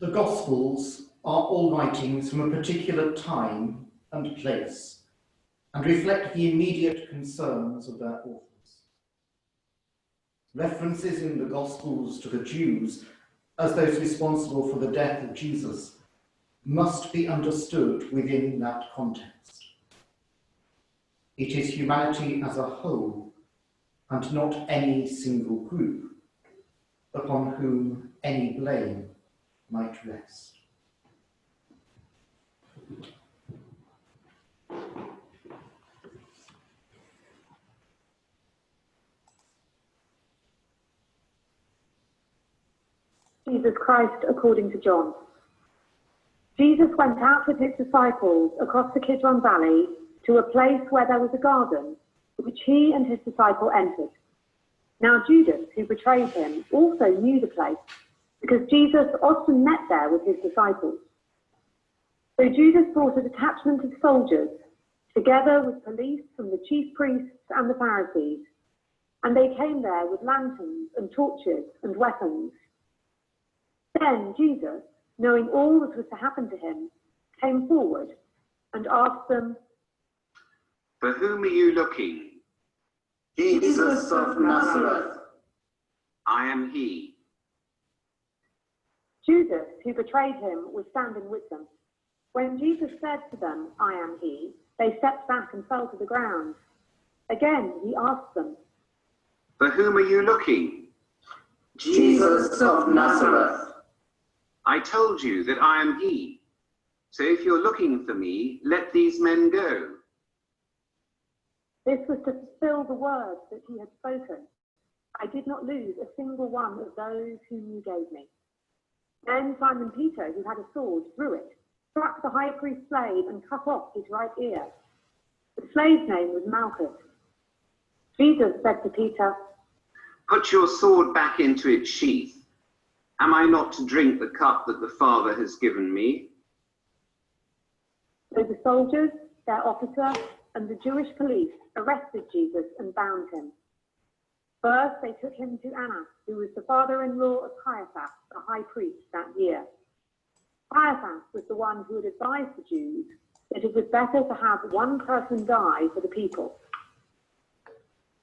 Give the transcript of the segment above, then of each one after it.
The Gospels are all writings from a particular time and place and reflect the immediate concerns of their authors. References in the Gospels to the Jews as those responsible for the death of Jesus must be understood within that context. It is humanity as a whole and not any single group upon whom any blame might rest. Jesus Christ according to John. Jesus went out with his disciples across the Kidron Valley to a place where there was a garden, which he and his disciple entered. Now Judas, who betrayed him, also knew the place, because Jesus often met there with his disciples. So Judas brought a detachment of soldiers, together with police from the chief priests and the Pharisees, and they came there with lanterns and torches and weapons. Then Jesus, knowing all that was to happen to him, came forward and asked them, "For whom are you looking?" "Jesus of Nazareth." "I am he." Judas, who betrayed him, was standing with them. When Jesus said to them, "I am he," they stepped back and fell to the ground. Again he asked them, "For whom are you looking?" "Jesus of Nazareth." "I told you that I am he. So if you're looking for me, let these men go." This was to fulfill the words that he had spoken. "I did not lose a single one of those whom you gave me." Then Simon Peter, who had a sword, drew it, struck the high priest's slave and cut off his right ear. The slave's name was Malchus. Jesus said to Peter, "Put your sword back into its sheath. Am I not to drink the cup that the Father has given me?" So the soldiers, their officer, and the Jewish police arrested Jesus and bound him. First, they took him to Annas, who was the father-in-law of Caiaphas, the high priest that year. Caiaphas was the one who had advised the Jews that it was better to have one person die for the people.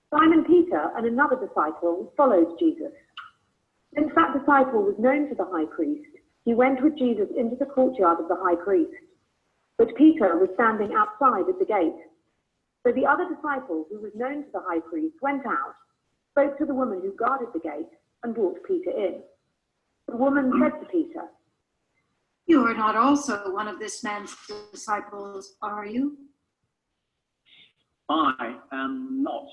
Simon Peter and another disciple followed Jesus. Since that disciple was known to the high priest, he went with Jesus into the courtyard of the high priest. But Peter was standing outside at the gate. So the other disciple, who was known to the high priest, went out, spoke to the woman who guarded the gate, and brought Peter in. The woman said to Peter, "You are not also one of this man's disciples, are you?" "I am not."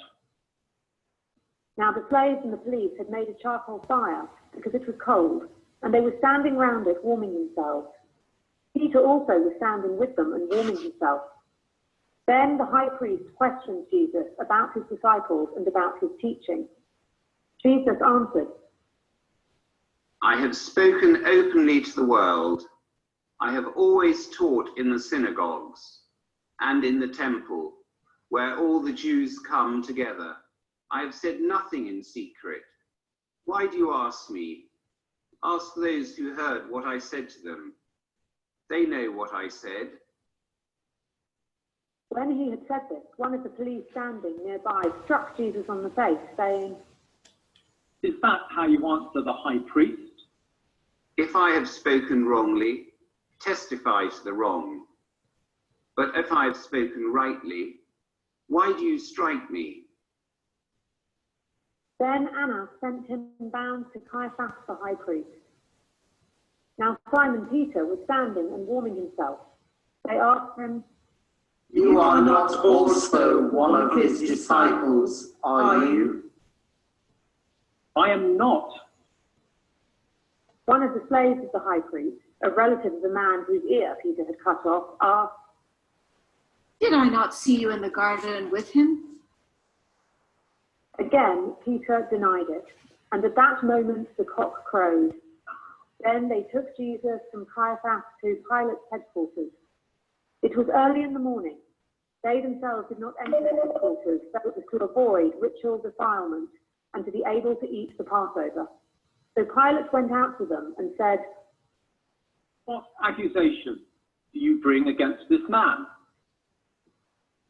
Now the slaves and the police had made a charcoal fire because it was cold, and they were standing round it warming themselves. Peter also was standing with them and warming himself. Then the high priest questioned Jesus about his disciples and about his teaching. Jesus answered, "I have spoken openly to the world. I have always taught in the synagogues and in the temple, where all the Jews come together. I have said nothing in secret. Why do you ask me? Ask those who heard what I said to them. They know what I said." When he had said this, one of the police standing nearby struck Jesus on the face, saying, "Is that how you answer the high priest?" "If I have spoken wrongly, testify to the wrong. But if I have spoken rightly, why do you strike me?" Then Annas sent him bound to Caiaphas the high priest. Now Simon Peter was standing and warming himself. They asked him, "You are not also one of his disciples, are you?" "I am not." One of the slaves of the high priest, a relative of the man whose ear Peter had cut off, asked, "Did I not see you in the garden with him?" Again, Peter denied it, and at that moment the cock crowed. Then they took Jesus from Caiaphas to Pilate's headquarters. It was early in the morning. They themselves did not enter the headquarters, so it was to avoid ritual defilement and to be able to eat the Passover. So Pilate went out to them and said, What accusation do you bring against this man?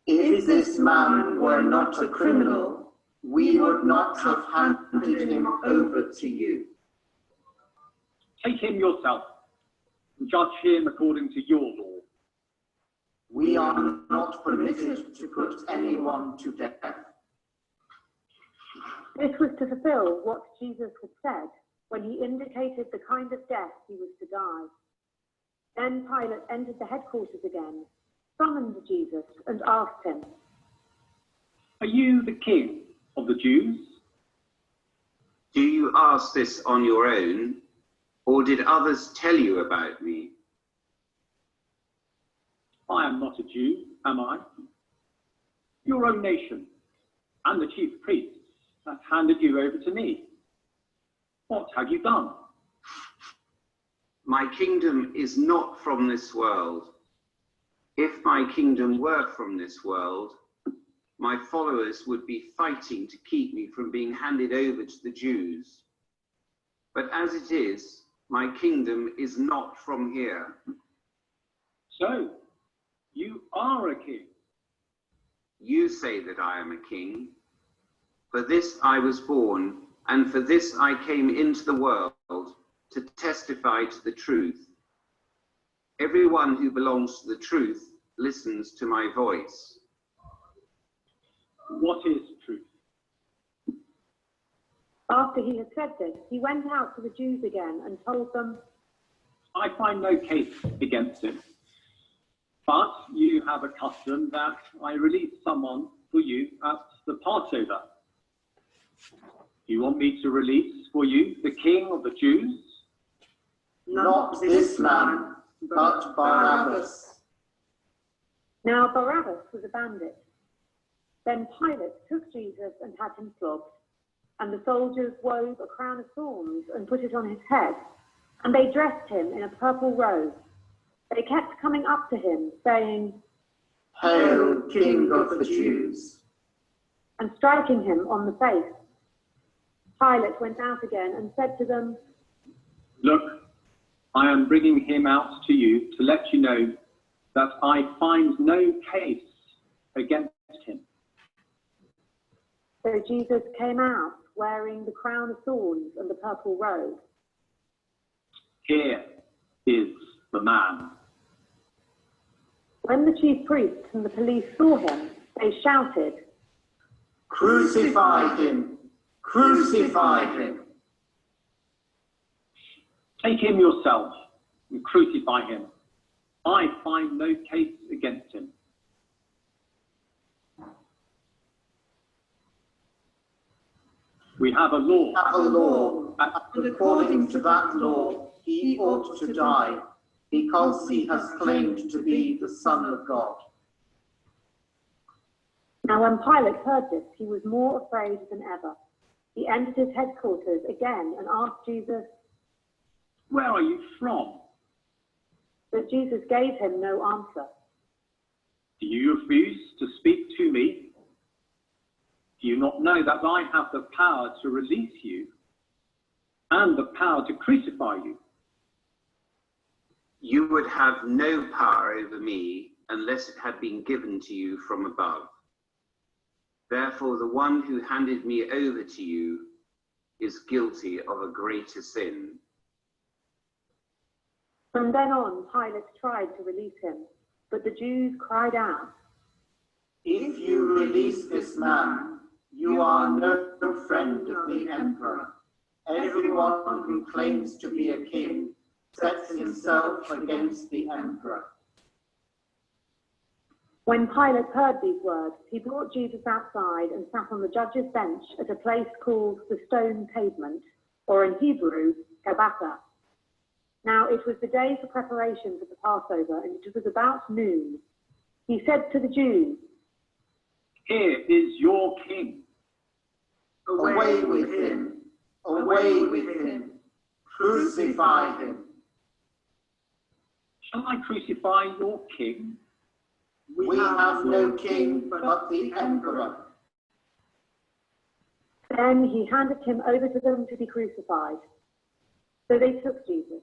If this man were not a criminal, we would not have handed him over to you. Take him yourself and judge him according to your law. We are not permitted to put anyone to death. This was to fulfill what Jesus had said when he indicated the kind of death he was to die. Then Pilate entered the headquarters again, summoned Jesus, and asked him, Are you the king of the Jews? Do you ask this on your own, or did others tell you about me? I am not a Jew, am I? Your own nation and the chief priests have handed you over to me. What have you done? My kingdom is not from this world. If my kingdom were from this world, my followers would be fighting to keep me from being handed over to the Jews. But as it is, my kingdom is not from here. So, you are a king. You say that I am a king. For this I was born, and for this I came into the world, to testify to the truth. Everyone who belongs to the truth listens to my voice. What is truth? After he had said this, he went out to the Jews again and told them, I find no case against him. But you have a custom that I release someone for you at the Passover. You want me to release for you the king of the Jews? Not this man, but Barabbas. Now Barabbas was a bandit. Then Pilate took Jesus and had him flogged, and the soldiers wove a crown of thorns and put it on his head, and they dressed him in a purple robe. They kept coming up to him, saying, Hail, King of the Jews! and striking him on the face. Pilate went out again and said to them, Look, I am bringing him out to you to let you know that I find no case against him. So Jesus came out wearing the crown of thorns and the purple robe. Here is the man. When the chief priests and the police saw him, they shouted, Crucify him! Crucify him! Take him yourself and crucify him. I find no case against him. We have a law. And according to that law, he ought to die, because he has claimed to be the Son of God. Now when Pilate heard this, he was more afraid than ever. He entered his headquarters again and asked Jesus, Where are you from? but Jesus gave him no answer. Do you refuse to speak to me? Do you not know that I have the power to release you and the power to crucify you? You would have no power over me unless it had been given to you from above. Therefore, the one who handed me over to you is guilty of a greater sin. From then on, Pilate tried to release him, but the Jews cried out, If you release this man, you are no friend of the emperor. Everyone who claims to be a king sets himself against the emperor. When Pilate heard these words, he brought Jesus outside and sat on the judge's bench at a place called the Stone Pavement, or in Hebrew, Gabbatha. Now it was the day for preparations of the Passover, and it was about noon. He said to the Jews, Here is your king. Away with him! Away with him! Crucify him! Shall I crucify your king? We have no king but the emperor. Then he handed him over to them to be crucified. So they took Jesus,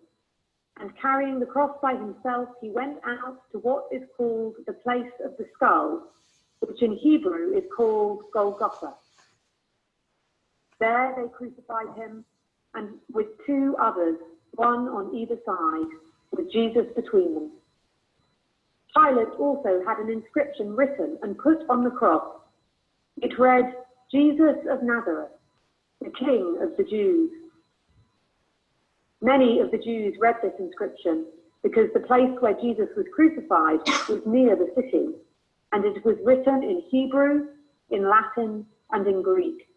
and carrying the cross by himself, he went out to what is called the place of the skull, which in Hebrew is called Golgotha. There they crucified him, and with two others, one on either side, with Jesus between them. Pilate also had an inscription written and put on the cross. It read, "Jesus of Nazareth, the King of the Jews." Many of the Jews read this inscription because the place where Jesus was crucified was near the city, and it was written in Hebrew, in Latin, and in Greek.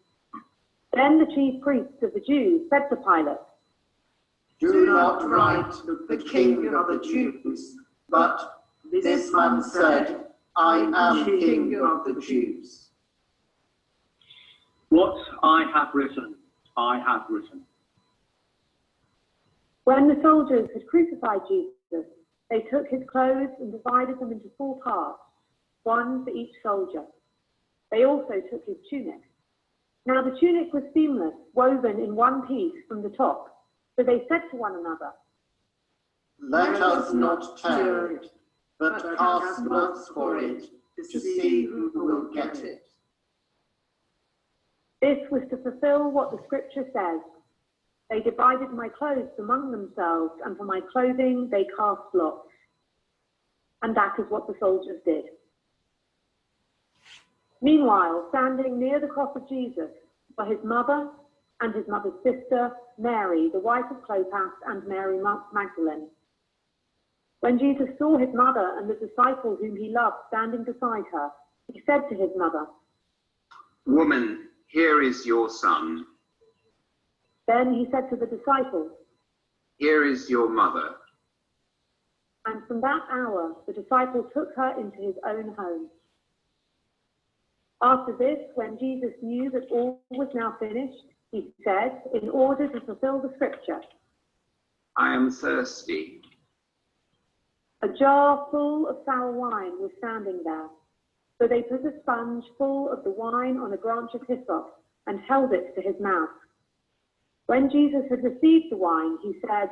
Then the chief priests of the Jews said to Pilate, "Do not write the King of the Jews, but this man said, 'I am King of the Jews.'" What I have written, I have written. When the soldiers had crucified Jesus, they took his clothes and divided them into 4 parts, one for each soldier. They also took his tunic. Now the tunic was seamless, woven in one piece from the top. So they said to one another, "Let us not tear it, but cast lots for it, to see who will get it." This was to fulfill what the scripture says. They divided my clothes among themselves, and for my clothing they cast lots. And that is what the soldiers did. Meanwhile, standing near the cross of Jesus were his mother and his mother's sister, Mary, the wife of Clopas, and Mary Magdalene. When Jesus saw his mother and the disciple whom he loved standing beside her, he said to his mother, "Woman, here is your son. Then he said to the disciple, Here is your mother." and from that hour the disciple took her into his own home. After this, when Jesus knew that all was now finished, he said, in order to fulfill the scripture, "I am thirsty." A jar full of sour wine was standing there. So they put a sponge full of the wine on a branch of hyssop and held it to his mouth. When Jesus had received the wine, he said,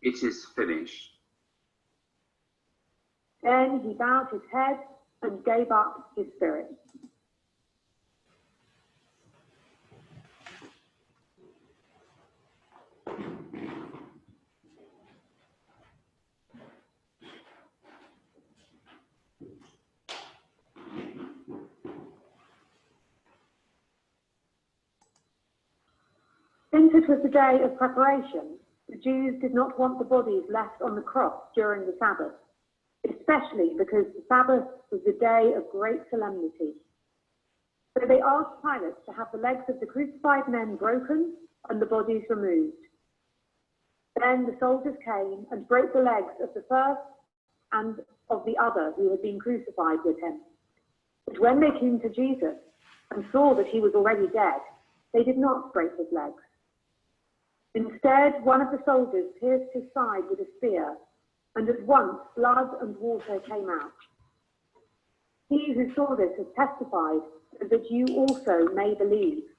"It is finished." Then he bowed his head and gave up his spirit. Since it was the day of preparation, the Jews did not want the bodies left on the cross during the Sabbath, especially because the Sabbath was the day of great solemnity. So they asked Pilate to have the legs of the crucified men broken and the bodies removed. Then the soldiers came and broke the legs of the first and of the other who had been crucified with him. But when they came to Jesus and saw that he was already dead, they did not break his legs. Instead, one of the soldiers pierced his side with a spear, and at once blood and water came out. He who saw this has testified, so that you also may believe.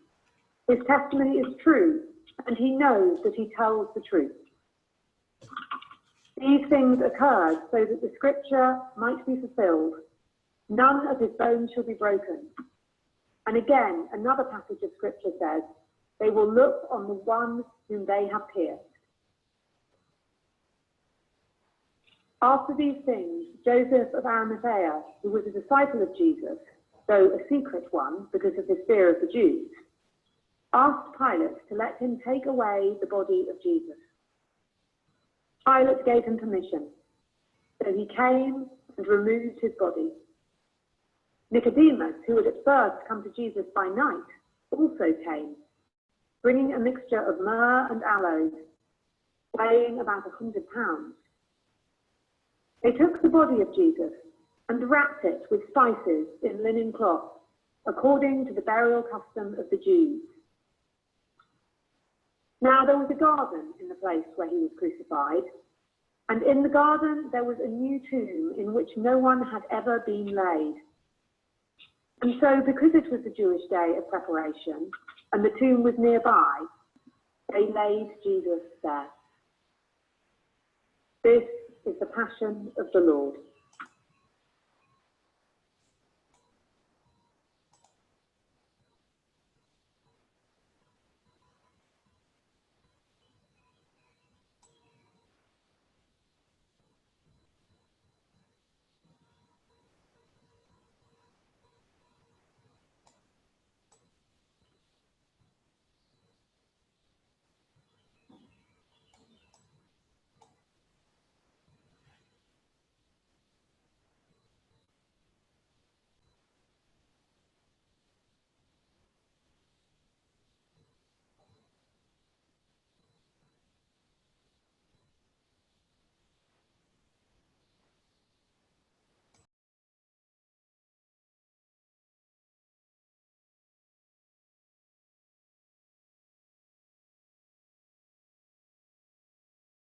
His testimony is true, and he knows that he tells the truth. These things occurred so that the scripture might be fulfilled. None of his bones shall be broken. And again, another passage of scripture says, they will look on the one whom they have pierced. After these things, Joseph of Arimathea, who was a disciple of Jesus, though a secret one because of his fear of the Jews, asked Pilate to let him take away the body of Jesus. Pilate gave him permission, so he came and removed his body. Nicodemus, who had at first come to Jesus by night, also came, bringing a mixture of myrrh and aloes, weighing about 100 pounds. They took the body of Jesus and wrapped it with spices in linen cloth, according to the burial custom of the Jews. Now there was a garden in the place where he was crucified, and in the garden there was a new tomb in which no one had ever been laid. And so, because it was the Jewish day of preparation, and the tomb was nearby, they laid Jesus there. This is the passion of the Lord.